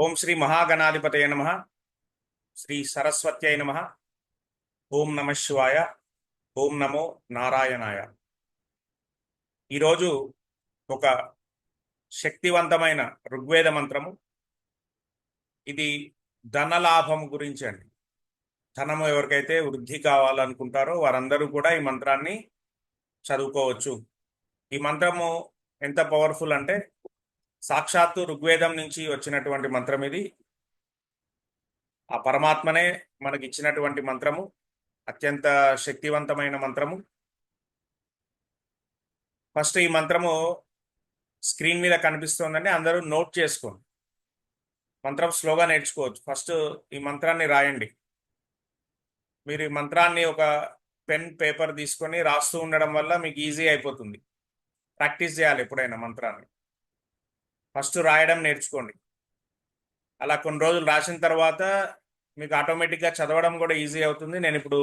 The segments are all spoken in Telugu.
ఓం శ్రీ మహాగణాధిపతయ నమ. శ్రీ సరస్వత్యై నమ. ఓం నమ శివాయ. ఓం నమో నారాయణాయ. ఈరోజు ఒక శక్తివంతమైన ఋగ్వేద మంత్రము. ఇది ధనలాభం గురించి అండి. ధనము ఎవరికైతే వృద్ధి కావాలనుకుంటారో వారందరూ కూడా ఈ మంత్రాన్ని చదువుకోవచ్చు. ఈ మంత్రము ఎంత పవర్ఫుల్ అంటే సాక్షాత్తు ఋగ్వేదం నుంచి వచ్చినటువంటి మంత్రం ఇది. ఆ పరమాత్మనే మనకి ఇచ్చినటువంటి మంత్రము. అత్యంత శక్తివంతమైన మంత్రము. ఫస్ట్ ఈ మంత్రము స్క్రీన్ మీద కనిపిస్తోందండి, అందరూ నోట్ చేసుకోండి. మంత్రం స్లోగా నేర్చుకోవచ్చు. ఫస్ట్ ఈ మంత్రాన్ని రాయండి. మీరు ఈ మంత్రాన్ని ఒక పెన్ పేపర్ తీసుకొని రాస్తూ ఉండడం వల్ల మీకు ఈజీ అయిపోతుంది. ప్రాక్టీస్ చేయాలి ఎప్పుడైనా మంత్రాన్ని. ఫస్ట్ రాయడం నేర్చుకోండి. అలా కొన్ని రోజులు రాసిన తర్వాత మీకు ఆటోమేటిక్గా చదవడం కూడా ఈజీ అవుతుంది. నేను ఇప్పుడు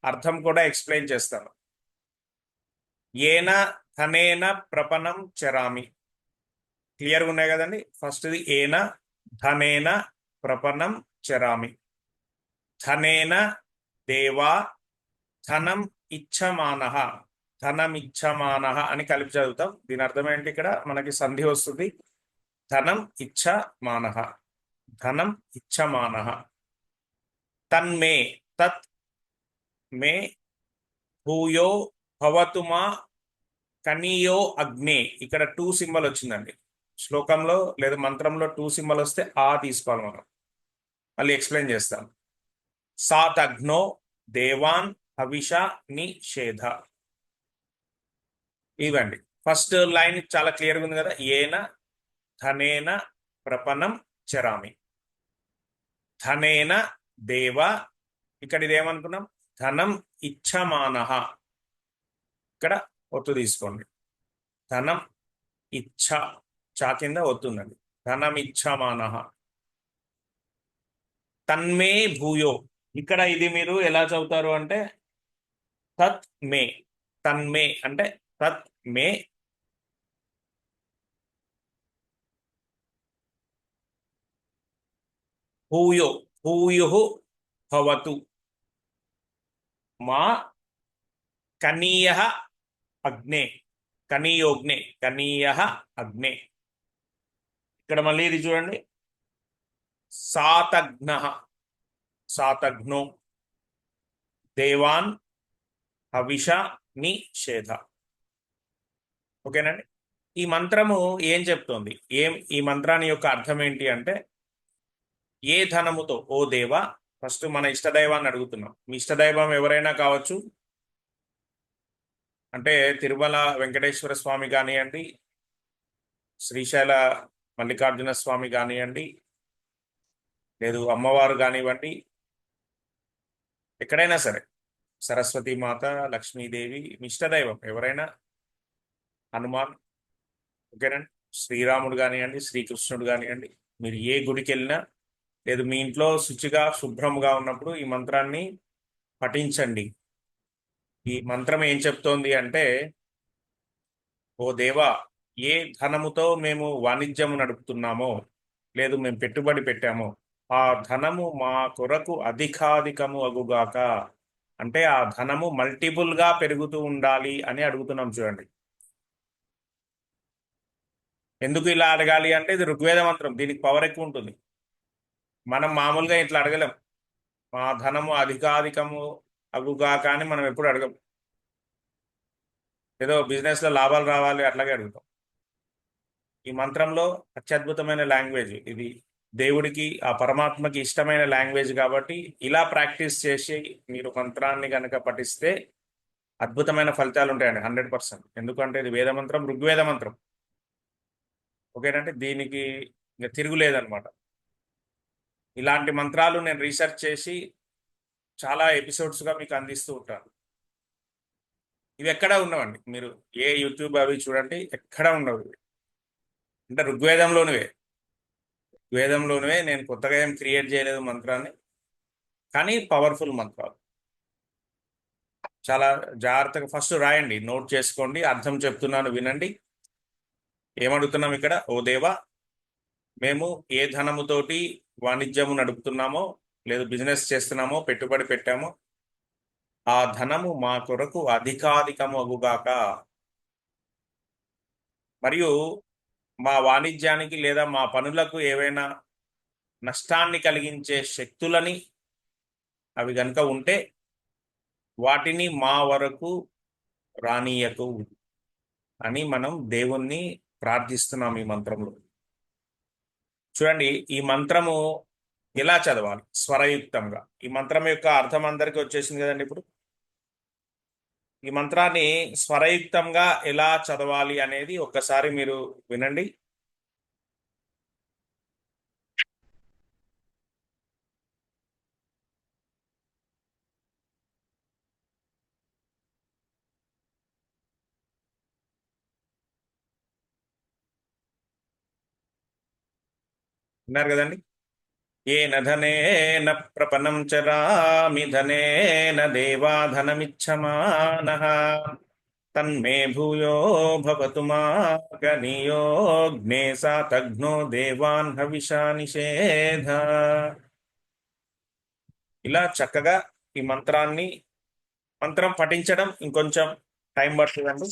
అర్థం కూడా ఎక్స్ప్లెయిన్ చేస్తాను. ఏన ధనేన ప్రపనం చరామి. క్లియర్గా ఉన్నాయి కదండి. ఫస్ట్ది ఏన ధనేన ప్రపనం చరామి. ధనేన దేవా ధనం ఇచ్చమాన. ధనం ఇచ్చమాన అని కలిపి చదువుతాం. దీని అర్థం ఏంటి? ఇక్కడ మనకి సంధి వస్తుంది. ధనం ఇచ్చమాన. ధనం ఇచ్చమాన. తన్మే తత్ మే భూయో భవతు మా కనీయో అగ్నే. ఇక్కడ టూ సింబల్ వచ్చిందండి శ్లోకంలో, లేదా మంత్రంలో టూ సింబల్ వస్తే ఆ తీసుకోవాలి మనం. మళ్ళీ ఎక్స్ప్లెయిన్ చేస్తాం. సాత్ అగ్నో దేవాన్ హవిష నిషేధ. ఇవ్వండి. ఫస్ట్ లైన్ చాలా క్లియర్గా ఉంది కదా. ఏన ధనేన ప్రపనం చరామి. ధనేన దేవ. ఇక్కడ ఇదేమనుకున్నాం? ధనం ఇచ్చమాన. ఇక్కడ ఒత్తు తీసుకోండి. ధనం ఇచ్చ, చా కింద ఒత్తుందండి. ధనం ఇచ్చమాన. తన్మే భూయో. ఇక్కడ ఇది మీరు ఎలా చదువుతారు అంటే తత్ మే. తన్మే అంటే తత్ మే. భూయో భూయు భవతు మా కనీయ అగ్నే. కనీయోగ్నే. కనీయ అగ్నే. ఇక్కడ మళ్ళీ ఇది చూడండి. సాతగ్న. సాతగ్నో దేవాన్ హవిష నిషేధ. ఓకేనండి. ఈ మంత్రము ఏం చెప్తోంది? ఈ మంత్రాన్ని యొక్క అర్థం ఏంటి అంటే, ఏ ధనముతో ఓ దేవా. ఫస్ట్ మన ఇష్టదైవాన్ని అడుగుతున్నాం. మీ ఇష్టదైవం ఎవరైనా కావచ్చు. అంటే తిరుమల వెంకటేశ్వర స్వామి కానివ్వండి, శ్రీశైల మల్లికార్జున స్వామి కానివ్వండి, లేదు అమ్మవారు కానివ్వండి, ఎక్కడైనా సరే, సరస్వతి మాత, లక్ష్మీదేవి, మీ ఇష్టదైవం ఎవరైనా, హనుమాన్, ఓకేనండి, శ్రీరాముడు కానివ్వండి, శ్రీకృష్ణుడు కానివ్వండి, మీరు ఏ గుడికి వెళ్ళినా, లేదు మీ ఇంట్లో శుచిగా శుభ్రంగా ఉన్నప్పుడు ఈ మంత్రాన్ని పఠించండి. ఈ మంత్రం ఏం చెప్తోంది అంటే, ఓ దేవా, ఏ ధనముతో మేము వాణిజ్యము నడుపుతున్నామో, లేదు మేము పెట్టుబడి పెట్టామో, ఆ ధనము మా కొరకు అధికాధికము అగుగాక. అంటే ఆ ధనము మల్టిపుల్గా పెరుగుతూ ఉండాలి అని అడుగుతున్నాం. చూడండి, ఎందుకు ఇలా అడగాలి అంటే ఇది ఋగ్వేద మంత్రం, దీనికి పవర్ ఎక్కువ ఉంటుంది. మనం మామూలుగా ఇట్లా అడగలేం. మా ధనము అధికాధికము అగుగాక అని మనం ఎప్పుడు అడగం. ఏదో బిజినెస్లో లాభాలు రావాలి అట్లాగే అడుగుతాం. ఈ మంత్రంలో అత్యద్భుతమైన లాంగ్వేజ్ ఇది. దేవుడికి, ఆ పరమాత్మకి ఇష్టమైన లాంగ్వేజ్ కాబట్టి ఇలా ప్రాక్టీస్ చేసి మీరు మంత్రాన్ని కనుక పఠిస్తే అద్భుతమైన ఫలితాలు ఉంటాయండి, 100%. ఎందుకంటే ఇది వేద మంత్రం, ఋగ్వేద మంత్రం. ఓకేనంటే దీనికి ఇంకా తిరుగులేదనమాట. ఇలాంటి మంత్రాలు నేను రీసెర్చ్ చేసి చాలా ఎపిసోడ్స్గా మీకు అందిస్తూ ఉంటాను. ఇవి ఎక్కడ ఉండవండి. మీరు ఏ యూట్యూబ్ అవి చూడండి, ఎక్కడ ఉండవు. అంటే ఋగ్వేదంలోనివే. వేదంలోనే. నేను కొత్తగా ఏం క్రియేట్ చేయలేదు మంత్రాన్ని, కానీ పవర్ఫుల్ మంత్రాలు. చాలా జాగ్రత్తగా ఫస్ట్ రాయండి, నోట్ చేసుకోండి. అర్థం చెప్తున్నాను వినండి. ఏమడుగుతున్నాం ఇక్కడ? ఓ దేవా, మేము ఏ ధనముతోటి వాణిజ్యము నడుపుతున్నామో లేదు బిజినెస్ చేస్తున్నామో పెట్టుబడి పెట్టామో ఆ ధనము మా కొరకు అధికాధికము అగుగాక. మరియు మా వాణిజ్యానికి లేదా మా పనులకు ఏవైనా నష్టాన్ని కలిగించే శక్తులని అవి గనుక ఉంటే వాటిని మా వరకు రానీయకు అని మనం దేవుణ్ణి ప్రార్థిస్తున్నాం ఈ మంత్రంలో. చూడండి, ఈ మంత్రము ఎలా చదవాలి స్వరయుక్తంగా. ఈ మంత్రం యొక్క అర్థం అందరికీ వచ్చేసింది కదండి. ఇప్పుడు ఈ మంత్రాన్ని స్వరయుక్తంగా ఎలా చదవాలి అనేది ఒక్కసారి మీరు వినండి. విన్నారు కదండి. ఏన ధనేన ప్రపన్నం చరామి ధనేన దేవాధనమిచ్చమానః తన్మే భూయో భవతు మాగనియోగ్నే సాతఘ్నో దేవాన్ హవిషా నిషేధ. ఇలా చక్కగా ఈ మంత్రం పఠించడం ఇంకొంచెం టైం పడుతుందండి.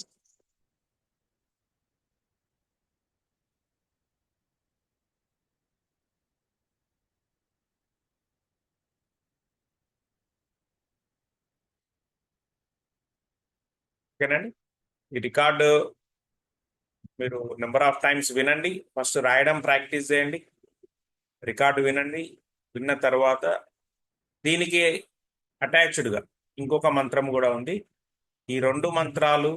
ఓకేనండి. ఈ రికార్డు మీరు నెంబర్ ఆఫ్ టైమ్స్ వినండి. ఫస్ట్ రాయడం ప్రాక్టీస్ చేయండి, రికార్డు వినండి. విన్న తర్వాత దీనికి అటాచ్డ్గా ఇంకొక మంత్రం కూడా ఉంది. ఈ రెండు మంత్రాలు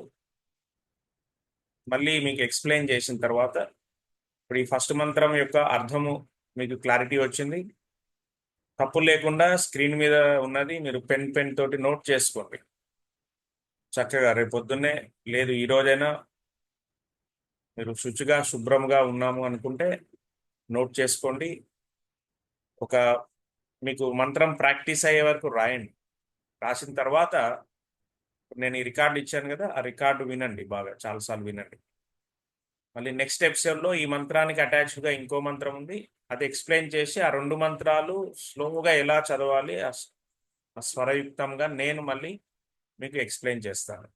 మళ్ళీ మీకు ఎక్స్ప్లెయిన్ చేసిన తర్వాత ఇప్పుడు ఈ ఫస్ట్ మంత్రం యొక్క అర్థము మీకు క్లారిటీ వచ్చింది. తప్పు లేకుండా స్క్రీన్ మీద ఉన్నది మీరు పెన్ తోటి నోట్ చేసుకోండి చక్కగా. రేపు పొద్దున్నే లేదు ఈ రోజైనా మీరు శుచిగా శుభ్రంగా ఉన్నాము అనుకుంటే నోట్ చేసుకోండి. ఒక మీకు మంత్రం ప్రాక్టీస్ అయ్యే వరకు రాయండి. రాసిన తర్వాత నేను ఈ రికార్డు ఇచ్చాను కదా, ఆ రికార్డు వినండి, బాగా చాలాసార్లు వినండి. మళ్ళీ నెక్స్ట్ ఎపిసోడ్లో ఈ మంత్రానికి అటాచ్డ్గా ఇంకో మంత్రం ఉంది, అది ఎక్స్ప్లెయిన్ చేసి ఆ రెండు మంత్రాలు స్లోగా ఎలా చదవాలి ఆ స్వరయుక్తంగా నేను మళ్ళీ మీకు ఎక్స్ప్లెయిన్ చేస్తాను.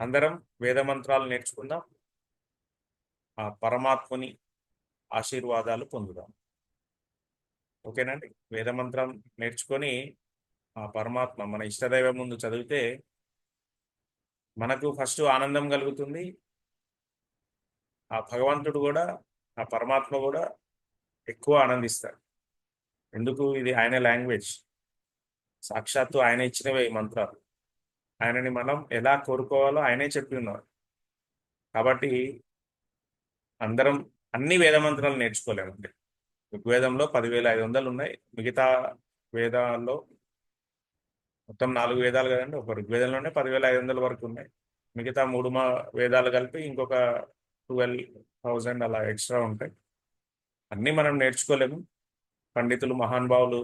అందరం వేద మంత్రాలు నేర్చుకుందాం, ఆ పరమాత్ముని ఆశీర్వాదాలు పొందుదాం. ఓకేనండి. వేద మంత్రం నేర్చుకొని ఆ పరమాత్మ మన ఇష్టదైవం ముందు చదివితే మనకు ఫస్ట్ ఆనందం కలుగుతుంది. ఆ భగవంతుడు కూడా, ఆ పరమాత్మ కూడా ఎక్కువ ఆనందిస్తాడు. ఎందుకు? ఇది ఆయన లాంగ్వేజ్, సాక్షాత్తు ఆయన ఇచ్చినవే ఈ మంత్రాలు. ఆయనని మనం ఎలా కోరుకోవాలో ఆయనే చెప్పి ఉన్నారు. కాబట్టి అందరం అన్ని వేద మంత్రాలు నేర్చుకోలేమండి. ఋగ్వేదంలో 10,500 ఉన్నాయి. మిగతా వేదాల్లో మొత్తం 4 వేదాలు కదండి, ఒక ఋగ్వేదంలోనే 10,500 వరకు ఉన్నాయి. మిగతా మూడు వేదాలు కలిపి ఇంకొక 12,000 అలా ఎక్స్ట్రా ఉంటాయి. అన్నీ మనం నేర్చుకోలేము. పండితులు మహానుభావులు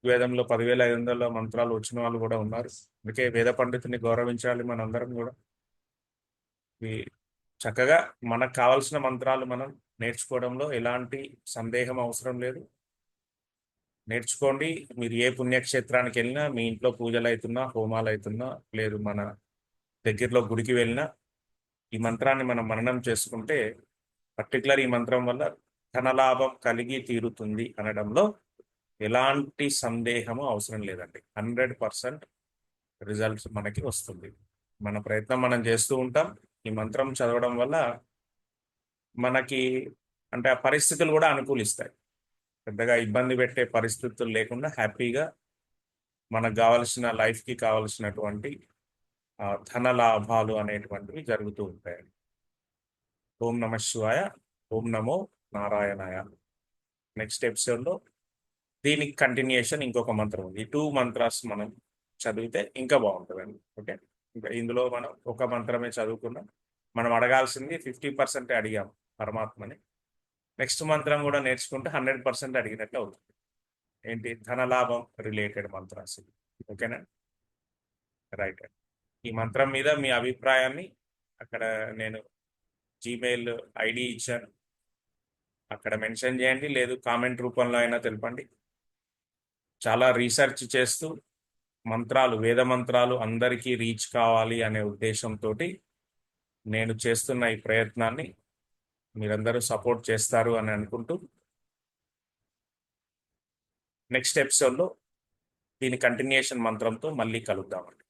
వేదంలో 10,500 మంత్రాలు వచ్చిన వాళ్ళు కూడా ఉన్నారు. అందుకే వేద పండితుని గౌరవించాలి మనందరం కూడా. ఈ చక్కగా మనకు కావాల్సిన మంత్రాలు మనం నేర్చుకోవడంలో ఎలాంటి సందేహం అవసరం లేదు. నేర్చుకోండి. మీరు ఏ పుణ్యక్షేత్రానికి వెళ్ళినా, మీ ఇంట్లో పూజలు అవుతున్నా, హోమాలు అవుతున్నా, లేదు మన దగ్గరలో గుడికి వెళ్ళినా ఈ మంత్రాన్ని మనం మననం చేసుకుంటే పర్టికులర్ ఈ మంత్రం వల్ల ధనలాభం కలిగి తీరుతుంది అనడంలో ఎలాంటి సందేహము అవసరం లేదండి. 100% రిజల్ట్స్ మనకి వస్తుంది. మన ప్రయత్నం మనం చేస్తూ ఉంటాం. ఈ మంత్రం చదవడం వల్ల మనకి అంటే ఆ పరిస్థితులు కూడా అనుకూలిస్తాయి. పెద్దగా ఇబ్బంది పెట్టే పరిస్థితులు లేకుండా హ్యాపీగా మనకు కావలసిన లైఫ్కి కావలసినటువంటి ధన లాభాలు అనేటువంటివి జరుగుతూ ఉంటాయి. ఓం నమ శివాయ. ఓం నమో నారాయణాయ. నెక్స్ట్ ఎపిసోడ్లో దీనికి కంటిన్యూషన్ ఇంకొక మంత్రం ఉంది. ఈ 2 మంత్రాస్ మనం చదివితే ఇంకా బాగుంటుందండి. ఓకే, ఇంకా ఇందులో మనం ఒక మంత్రమే చదువుకున్నాం. మనం అడగాల్సింది 50% అడిగాం పరమాత్మని. నెక్స్ట్ మంత్రం కూడా నేర్చుకుంటే 100% అడిగినట్టు అవుతుంది. ఏంటి? ధనలాభం రిలేటెడ్ మంత్రాస్. ఓకేనా? రైట్. ఈ మంత్రం మీద మీ అభిప్రాయాన్ని అక్కడ నేను జీమెయిల్ ఐడి ఇచ్చాను. అక్కడ మెన్షన్ చేయండి, లేదు కామెంట్ రూపంలో అయినా తెలపండి. చాలా రీసెర్చ్ చేస్తూ మంత్రాలు, వేద మంత్రాలు అందరికీ రీచ్ కావాలి అనే ఉద్దేశంతో నేను చేస్తున్న ఈ ప్రయత్నాన్ని మీరందరూ సపోర్ట్ చేస్తారు అని అనుకుంటూ నెక్స్ట్ ఎపిసోడ్లో దీని కంటిన్యూషన్ మంత్రంతో మళ్ళీ కలుద్దామండి.